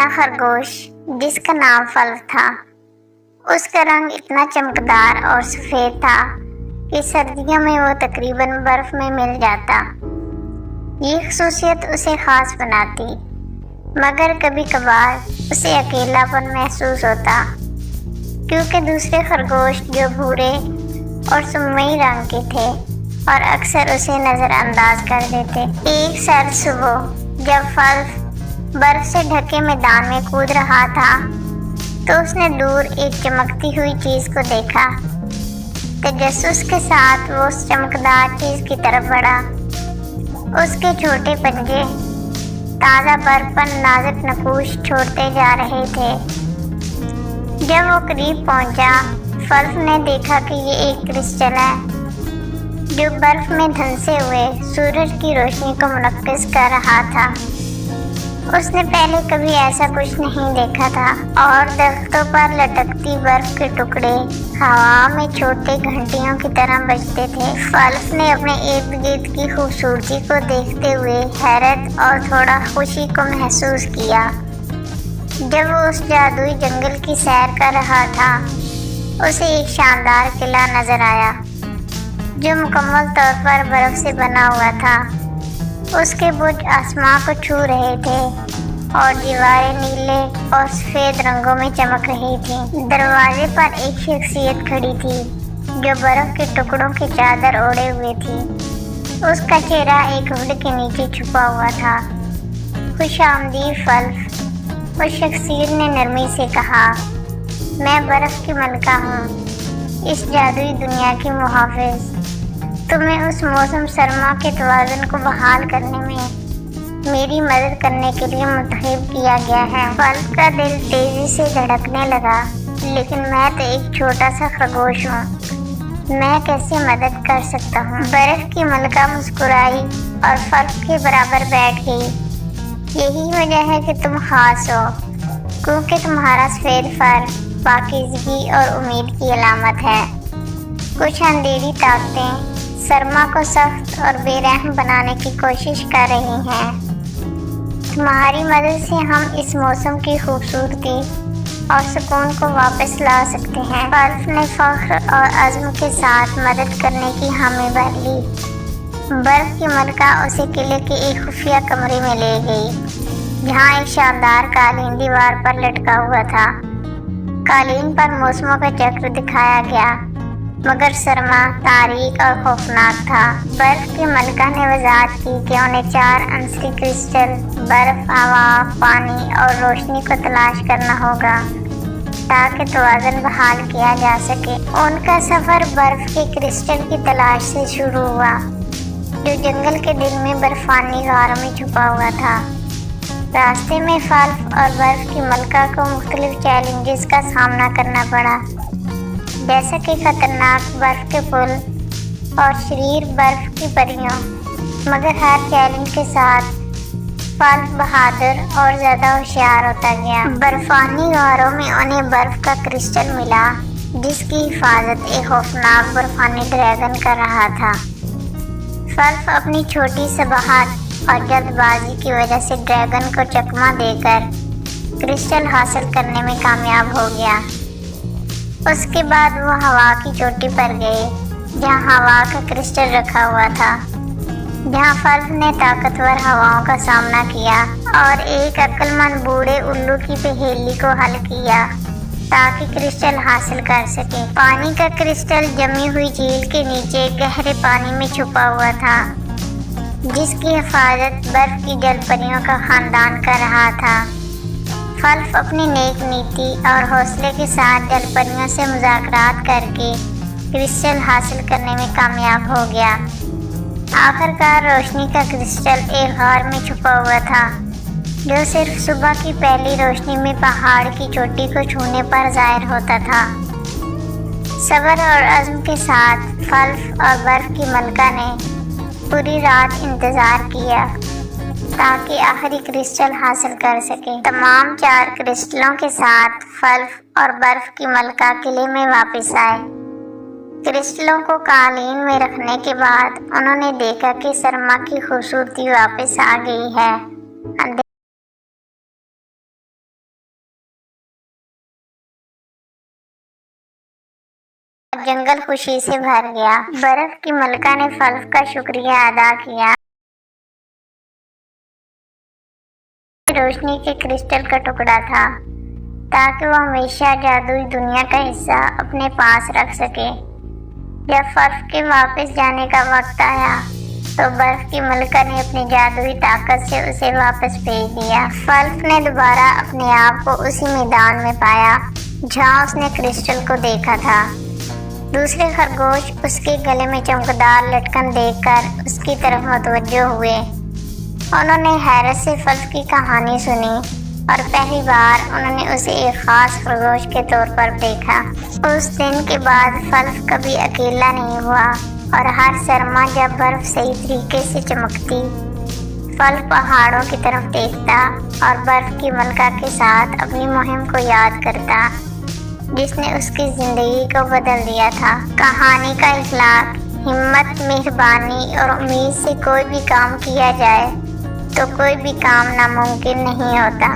अपना खरगोश जिसका नाम फल्फ था। उसका रंग इतना चमकदार और सफेद था कि सर्दियों में वो तकरीबन बर्फ में मिल जाता। ये खसूसियत उसे खास बनाती, मगर कभी कभार उसे अकेलापन महसूस होता, क्योंकि दूसरे खरगोश जो भूरे और सुरमई रंग के थे और अक्सर उसे नजरअंदाज कर देते। एक सर्द सुबह जब फल्फ बर्फ से ढके मैदान में कूद रहा था तो उसने दूर एक चमकती हुई चीज को देखा। तजस्सुस के साथ वो उस चमकदार चीज की तरफ बढ़ा। उसके छोटे पंजे ताजा बर्फ पर नाजुक नकूश छोड़ते जा रहे थे। जब वो करीब पहुंचा, फल्फ ने देखा कि ये एक क्रिस्टल है जो बर्फ में धंसे हुए सूरज की रोशनी को मुनक्किस कर रहा था। उसने पहले कभी ऐसा कुछ नहीं देखा था और दरख्तों पर लटकती बर्फ के टुकड़े हवा में छोटे घंटियों की तरह बजते थे। फल्फ ने अपने इर्द गिर्द की खूबसूरती को देखते हुए हैरत और थोड़ा खुशी को महसूस किया। जब वो उस जादुई जंगल की सैर कर रहा था, उसे एक शानदार किला नजर आया जो मुकम्मल तौर पर बर्फ से बना हुआ था। उसके बुर्ज आसमां को छू रहे थे और दीवारें नीले और सफेद रंगों में चमक रही थी। दरवाजे पर एक शख्सियत खड़ी थी जो बर्फ के टुकड़ों की चादर ओढ़े हुए थी। उसका चेहरा एक हुड के नीचे छुपा हुआ था। खुशामदीद फल्फ, उस शख्सियत ने नरमी से कहा, मैं बर्फ की मलका हूँ, इस जादुई दुनिया की मुहाफिज। तुम्हें उस मौसम सरमा के तवाज़ुन को बहाल करने में मेरी मदद करने के लिए मुंतखब किया गया है। फल्फ का दिल तेजी से धड़कने लगा, लेकिन मैं तो एक छोटा सा खरगोश हूँ, मैं कैसे मदद कर सकता हूँ। बर्फ की मलका मुस्कुराई और फल्फ के बराबर बैठ गई। यही वजह है कि तुम खास हो, क्योंकि तुम्हारा सफेद फर पाकीज़गी और उम्मीद की अलामत है। कुछ अंधेरी ताकतें सरमा को सख्त और बेरहम बनाने की कोशिश कर रही हैं। तुम्हारी मदद से हम इस मौसम की खूबसूरती और सुकून को वापस ला सकते हैं। फल्फ ने फख्र और अज़्म के साथ मदद करने की हामी भर ली। बर्फ की मलका उसे किले के एक खुफिया कमरे में ले गई, जहाँ एक शानदार कालीन दीवार पर लटका हुआ था। कालीन पर मौसमों का चक्र दिखाया गया, मगर सरमा तारीक और खौफनाक था। बर्फ की मलका ने वजाहत की कि उन्हें 4 अंसरी क्रिस्टल बर्फ, हवा, पानी और रोशनी को तलाश करना होगा ताकि तवाज़ुन बहाल किया जा सके। उनका सफ़र बर्फ के क्रिस्टल की तलाश से शुरू हुआ, जो जंगल के दिल में बर्फानी गारों में छुपा हुआ था। रास्ते में फल्फ और बर्फ की मलका को मुख्तलिफ चैलेंजेस का सामना करना पड़ा, जैसे कि खतरनाक बर्फ के पुल और शरीर बर्फ की परियों। मगर हर चैलेंज के साथ फल्फ बहादुर और ज़्यादा होशियार होता गया। बर्फानी गारों में उन्हें बर्फ का क्रिस्टल मिला, जिसकी हिफाजत एक खौफनाक बर्फानी ड्रैगन कर रहा था। फल्फ अपनी छोटी सबहत और जल्दबाजी की वजह से ड्रैगन को चकमा देकर क्रिस्टल हासिल करने में कामयाब हो गया। उसके बाद वो हवा की चोटी पर गए, जहाँ हवा का क्रिस्टल रखा हुआ था, जहाँ फल्फ ने ताकतवर हवाओं का सामना किया और एक अक्लमंद बूढ़े उल्लू की पहेली को हल किया ताकि क्रिस्टल हासिल कर सके। पानी का क्रिस्टल जमी हुई झील के नीचे गहरे पानी में छुपा हुआ था, जिसकी हिफाजत बर्फ की जलपरियों का खानदान कर रहा था। फल्फ अपनी नेक नीति और हौसले के साथ जलपरियों से मुज़ाकरात करके क्रिस्टल हासिल करने में कामयाब हो गया। आखिरकार रोशनी का क्रिस्टल एक गार में छुपा हुआ था, जो सिर्फ सुबह की पहली रोशनी में पहाड़ की चोटी को छूने पर ज़ाहिर होता था। सब्र और अज़्म के साथ फल्फ और बर्फ की मलका ने पूरी रात इंतज़ार किया ताकि आखिरी क्रिस्टल हासिल कर सके। तमाम 4 क्रिस्टलों के साथ फल्फ और बर्फ की मलका किले में वापस आए। क्रिस्टलों को कालीन में रखने के बाद उन्होंने देखा कि सरमा की खूबसूरती वापस आ गई है। اور جنگل خوشی سے بھر گیا۔ برف کی ملکہ نے فلف کا شکریہ ادا کیا۔ روشنی کے کرسٹل کا ٹکڑا تھا تاکہ وہ ہمیشہ جادوئی دنیا کا حصہ اپنے پاس رکھ سکے۔ جب فلف کے واپس جانے کا وقت آیا تو برف کی ملکہ نے اپنی جادوئی طاقت سے اسے واپس بھیج دیا۔ فلف نے دوبارہ اپنے آپ کو اسی میدان میں پایا جہاں اس نے کرسٹل کو دیکھا تھا۔ دوسرے خرگوش اس کے گلے میں چمکدار لٹکن دیکھ کر اس کی طرف متوجہ ہوئے۔ انہوں نے حیرت سے فلف کی کہانی سنی اور پہلی بار انہوں نے اسے ایک خاص خرگوش کے طور پر دیکھا۔ اس دن کے بعد فلف کبھی اکیلا نہیں ہوا اور ہر سرما جب برف صحیح طریقے سے چمکتی، فلف پہاڑوں کی طرف دیکھتا اور برف کی ملکہ کے ساتھ اپنی مہم کو یاد کرتا جس نے اس کی زندگی کو بدل دیا تھا۔ کہانی کا اخلاق: ہمت، مہربانی اور امید سے کوئی بھی کام کیا جائے تو کوئی بھی کام ناممکن نہیں ہوتا۔